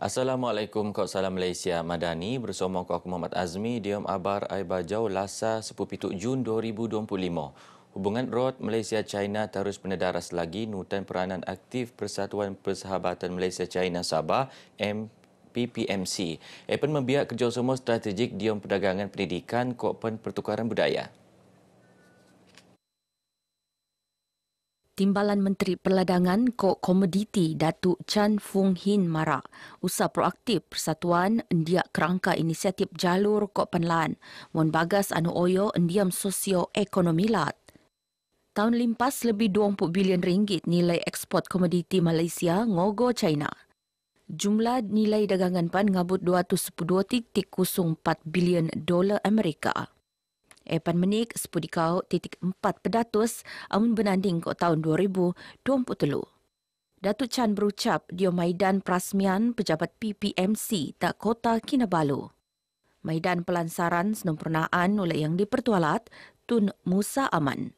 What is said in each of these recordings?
Assalamualaikum, Kak Salam Malaysia Madani bersama aku Muhammad Azmi diam abar ai bajau lasa 17 Jun 2025. Hubungan rot Malaysia-China terus menedaras lagi nutan peranan aktif Persatuan Persahabatan Malaysia-China Sabah MPPMC. Epen membiak kerjasama strategik diam perdagangan pendidikan kopen pertukaran budaya. Timbalan Menteri Perdagangan Kok Komoditi Datuk Chan Fung Hin marak usaha proaktif Persatuan endiak kerangka inisiatif jalur Kok Penlan mon bagas anu oyo endiam sosio-ekonomi lat. Tahun limpas lebih 20 bilion ringgit nilai ekspor komoditi Malaysia ngogo China. Jumlah nilai dagangan pan ngabut 212.04 bilion dolar Amerika. Epan menik 10.4% amun benanding ke tahun 2023. Datuk Chan berucap di Maidan Perasmian Pejabat PPMC tak Kota Kinabalu. Maidan pelansaran sempurnaan oleh yang dipertualat Tun Musa Aman.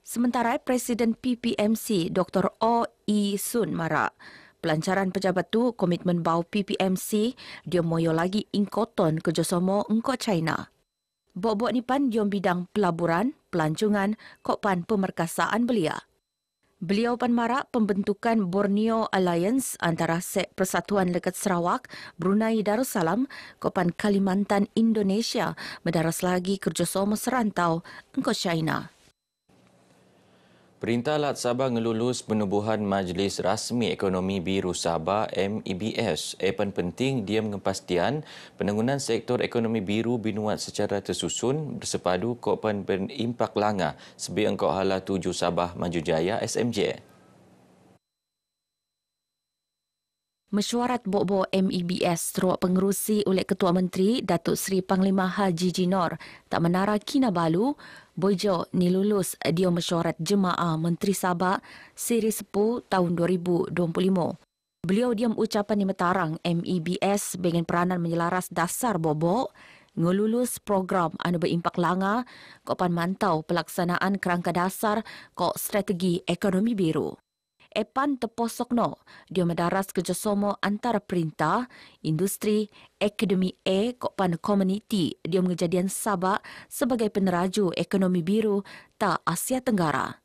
Sementara Presiden PPMC Dr. O. E. Sun marak pelancaran pejabat tu komitmen bau PPMC dia moyo lagi ingkoton kerjasama engkau China. Bok-bok nipan diom bidang pelaburan, pelancongan, kokpan pemerkasaan belia. Beliau pan marak pembentukan Borneo Alliance antara Sek Persatuan Lekat Sarawak, Brunei Darussalam, kokpan Kalimantan Indonesia mendaras lagi kerjasama serantau engkau China. Perintah Lat Sabah ngelulus penubuhan Majlis Rasmi Ekonomi Biru Sabah MEBS. Epan penting dia mengepastian penangunan sektor ekonomi biru binuat secara tersusun bersepadu kopan berimpak langa sebi engkau hala 7 Sabah Maju Jaya SMJ. Mesyuarat Bok-Bok MEBS teruak pengerusi oleh Ketua Menteri Datuk Seri Panglima Haji Jinor tak menara Kinabalu, Bojo ni lulus dia mesyuarat Jemaah Menteri Sabah Seri 10 tahun 2025. Beliau diam ucapan di metarang MEBS dengan peranan menyelaras dasar Bok-Bok ngelulus program anu berimpak langa kopan mantau pelaksanaan kerangka dasar kok strategi ekonomi biru. Epan teposokno dia mendaras kerjasama antara perintah, industri, akademi kokpan komuniti dia mengejadian Sabah sebagai peneraju ekonomi biru tak Asia Tenggara.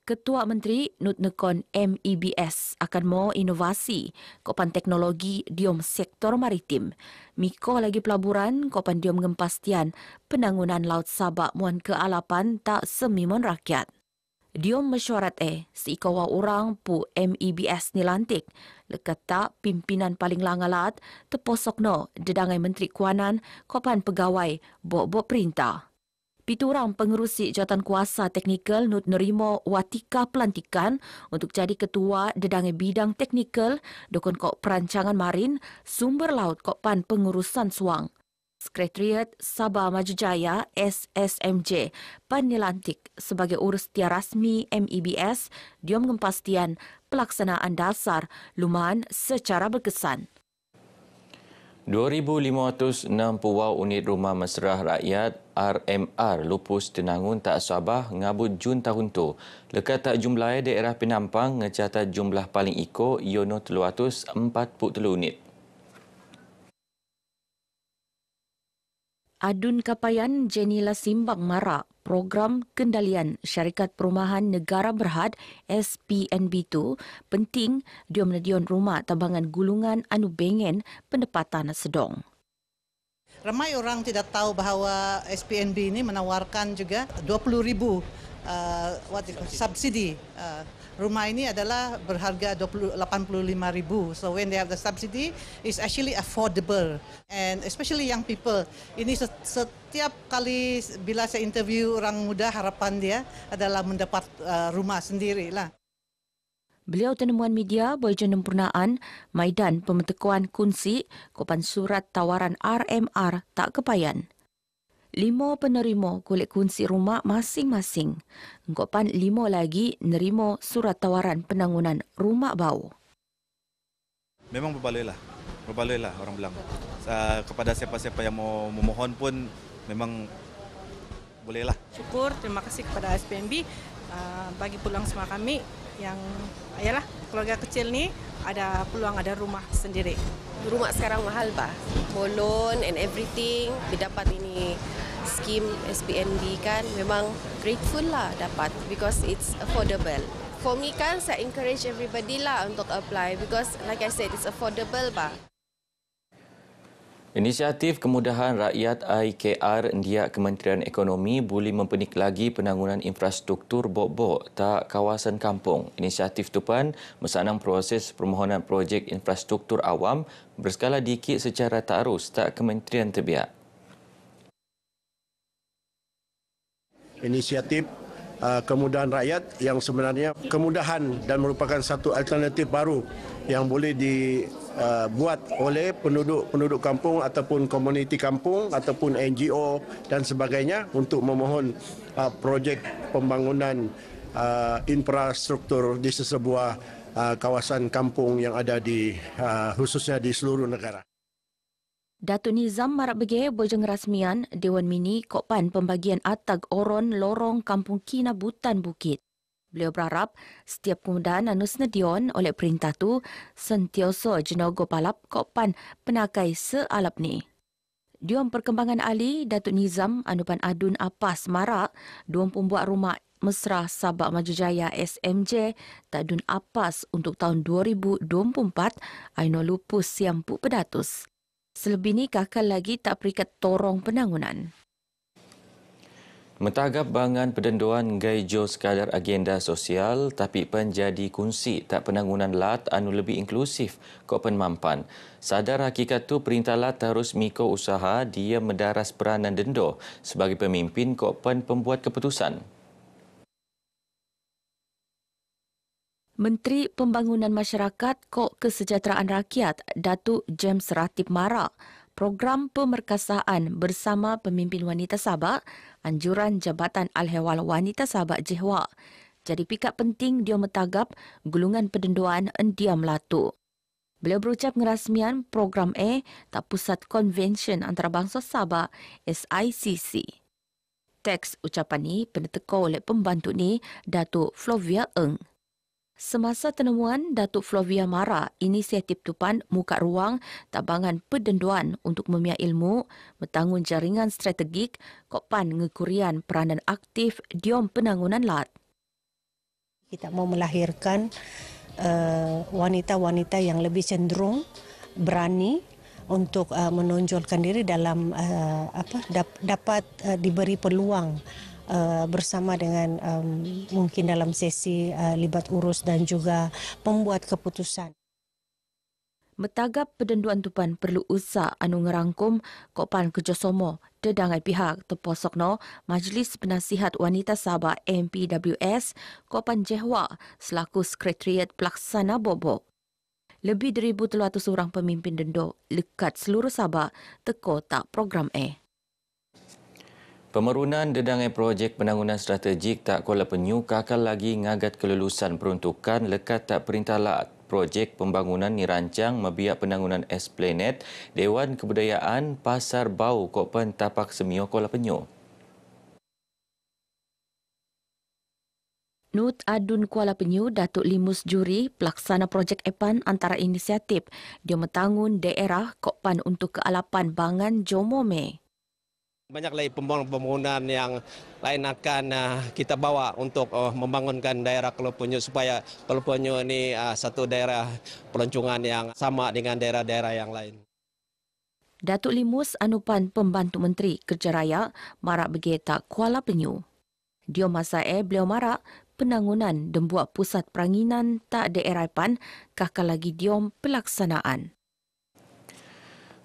Ketua Menteri Nut Nekon MEBS akan mau inovasi kokpan teknologi diom sektor maritim. Miko lagi pelaburan kokpan diom mengempastian penangunan Laut Sabah muan ke-8 tak semimon rakyat. Diom mesyuarat seikawa orang pu MEBS nilantik lekat tak pimpinan paling langalat teposokno dedangai Menteri Kewangan kopan pegawai bok-bok perintah. Piturang pengerusi jawatan kuasa teknikal Nut nerimo watika pelantikan untuk jadi ketua dedangai bidang teknikal dokon kok perancangan marin sumber laut kopan pengurusan suang. Sekretariat Sabah Maju Jaya SSMJ pan nilantik sebagai urus tiar rasmi MEBS dia mengepastian pelaksanaan dasar lumahan secara berkesan. 2,560 unit rumah mesra rakyat RMR lupus Tenangun tak Sabah ngabut Jun tahun tu. Lekat tak jumlah daerah penampang ngecatat jumlah paling iko iono 343 unit. Adun Kapayan Jenila Simbang marak program kendalian Syarikat Perumahan Negara Berhad SPNB2 penting dia menedion rumah tambangan gulungan anu bengen pendapatan sedong. Ramai orang tidak tahu bahawa SPNB ini menawarkan juga 20,000 subsidi. Rumah ini adalah berharga 85,000. So when they have the subsidy, it's actually affordable. And especially young people. Ini setiap kali bila saya interview orang muda, harapan dia adalah mendapat rumah sendirilah. Beliau tenemuan media boijon sempurnaan Maidan Pembentukan Kunci kopan surat tawaran RMR tak kepayan. 5 penerima kulit kunci rumah masing-masing. Kopan 5 lagi nerima surat tawaran penangunan rumah bau. Memang berbaloi lah orang bilang. Kepada siapa-siapa yang mau memohon pun memang bolehlah. Syukur, terima kasih kepada SPNB bagi pulang semua kami yang ayalah keluarga kecil ni ada peluang ada rumah sendiri. Rumah sekarang mahal bah. For loan and everything, dia dapat ini skim SPNB kan, memang grateful lah dapat because it's affordable. For me kan, saya encourage everybody lah untuk apply because like I said, it's affordable bah. Inisiatif Kemudahan Rakyat IKR ndiak Kementerian Ekonomi boleh mempenik lagi penangunan infrastruktur bok-bok tak kawasan kampung. Inisiatif tupan mesanang proses permohonan projek infrastruktur awam berskala dikit secara tarus tak kementerian terbiak. Inisiatif kemudahan rakyat yang sebenarnya kemudahan dan merupakan satu alternatif baru yang boleh dibuat oleh penduduk kampung ataupun komuniti kampung ataupun NGO dan sebagainya untuk memohon projek pembangunan infrastruktur di sesebuah kawasan kampung yang ada di khususnya di seluruh negara. Datuk Nizam marak bege bojeng rasmian Dewan Mini Kokpan pembagian atag oron lorong Kampung Kinabutan Bukit. Beliau berharap setiap kemudahan anus nedion oleh perintah tu sentioso jenogo palap Kokpan penakai sealap ni. Diom perkembangan ahli Datuk Nizam Anupan Adun Apas marak dua pembuat rumah mesra Sabak Maju Jaya SMJ Tadun Apas untuk tahun 2024 aino lupus siampu pedatus. Selebih ni kakal lagi tak perikat torong penangunan. Mentagap bangan pendenduan gaijo sekadar agenda sosial tapi penjadi kunci tak penangunan lat anu lebih inklusif kok penmampan. Sadar hakikat tu perintah lat harus miko usaha dia mendaras peranan dendo sebagai pemimpin kok pembuat keputusan. Menteri Pembangunan Masyarakat Kok Kesejahteraan Rakyat Datuk James Ratib marak program pemerkasaan bersama pemimpin wanita Sabak anjuran Jabatan Al-Hewal Wanita Sabak Jehwa. Jadi pikap penting dia metagap gulungan pendenduan endiam latu. Beliau berucap ngerasmian program tak pusat konvensyen antarabangsa Sabak SICC. Teks ucapan ni peneteka oleh pembantu ni Datuk Flovia Eng. Semasa penemuan Datuk Flovia Mara, inisiatif tupan muka ruang tabangan pendenduan untuk memia ilmu, bertanggung jaringan strategik, kokpan ngekurian peranan aktif diom penangunan lat. Kita mau melahirkan wanita-wanita yang lebih cenderung berani untuk menonjolkan diri dalam dapat diberi peluang bersama dengan mungkin dalam sesi libat urus dan juga pembuat keputusan. Metagap pendenduan tupan perlu usaha anu ngerangkum kokpan kerjasama dedangai pihak teposokno Majlis Penasihat Wanita Sabak MPWS kokpan Jehwa selaku Sekretariat Pelaksana Bobok. Lebih dari 1,300 orang pemimpin dendo lekat seluruh Sabak teko tak program Pemerunan dedangai projek penangunan strategik tak Kuala Penyu kakal lagi ngagat kelulusan peruntukan lekat tak perintah lat. Projek pembangunan dirancang mebiak penangunan Esplanade Dewan Kebudayaan Pasar Bau Kokpen Tapak Semio Kuala Penyu. Nut Adun Kuala Penyu Datuk Limus Juri pelaksana projek EPAN antara inisiatif dia metangun daerah Kokpan untuk kealapan Bangan Jomome. Banyak lagi pembangunan yang lain akan kita bawa untuk membangunkan daerah Kuala Penyu supaya Kuala Penyu ini satu daerah pelancongan yang sama dengan daerah-daerah yang lain. Datuk Limus Anupan Pembantu Menteri Kerja Raya marak begeta Kuala Penyu. Dia masa beliau marak penangunan dan buat pusat peranginan tak daerah PAN kakak lagi diom pelaksanaan.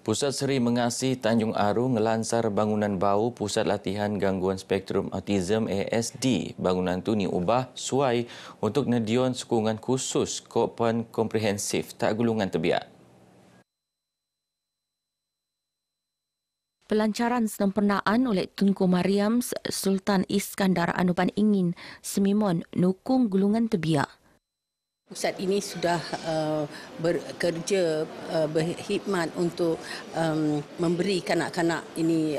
Pusat Seri Mengasih Tanjung Aru ngelansar bangunan bau Pusat Latihan Gangguan Spektrum Autism ASD. Bangunan tu ni ubah suai untuk nedion sokongan khusus Kokpan Komprehensif tak gulungan terbiak. Pelancaran sempurnaan oleh Tunku Mariam Sultan Iskandar Anupan ingin semimon nukung gulungan terbiak. Pusat ini sudah bekerja berkhidmat untuk memberi kanak-kanak ini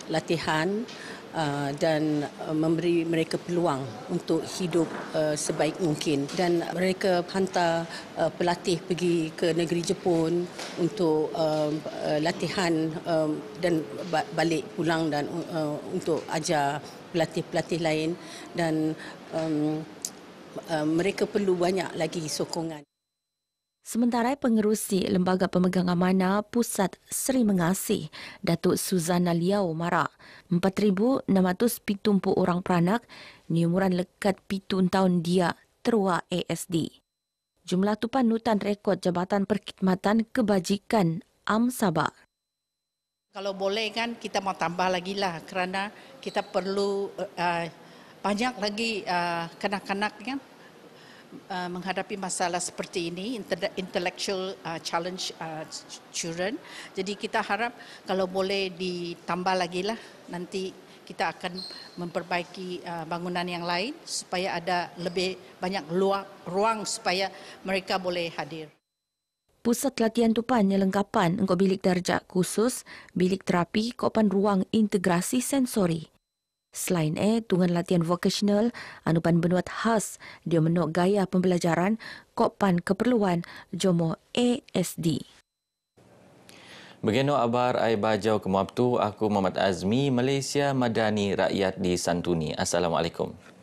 latihan dan memberi mereka peluang untuk hidup sebaik mungkin. Dan mereka hantar pelatih pergi ke negeri Jepun untuk latihan dan balik pulang dan untuk ajar pelatih-pelatih lain, dan mereka perlu banyak lagi sokongan. Sementara pengerusi Lembaga Pemegang Amanah Pusat Seri Mengasih, Datuk Suzana Liao Mara, 4,670 orang peranak ni umuran lekat 7 tahun dia terua ASD. Jumlah tu panutan rekod Jabatan Perkhidmatan Kebajikan Sabah. Kalau boleh kan kita mau tambah lagi lah, kerana kita perlu banyak lagi kanak-kanak kan menghadapi masalah seperti ini, intellectual challenge children. Jadi kita harap kalau boleh ditambah lagi lah, nanti kita akan memperbaiki bangunan yang lain supaya ada lebih banyak ruang supaya mereka boleh hadir. Pusat latihan tupan yang lengkapan engkau bilik darjah khusus, bilik terapi, kopan ruang integrasi sensori. Selain tungan latihan vocational, anupan benuat khas, dia menuk gaya pembelajaran, kopan keperluan, jomo ASD. Begino abar ai bajau ke Muabtu, aku Muhammad Azmi, Malaysia Madani Rakyat di Santuni. Assalamualaikum.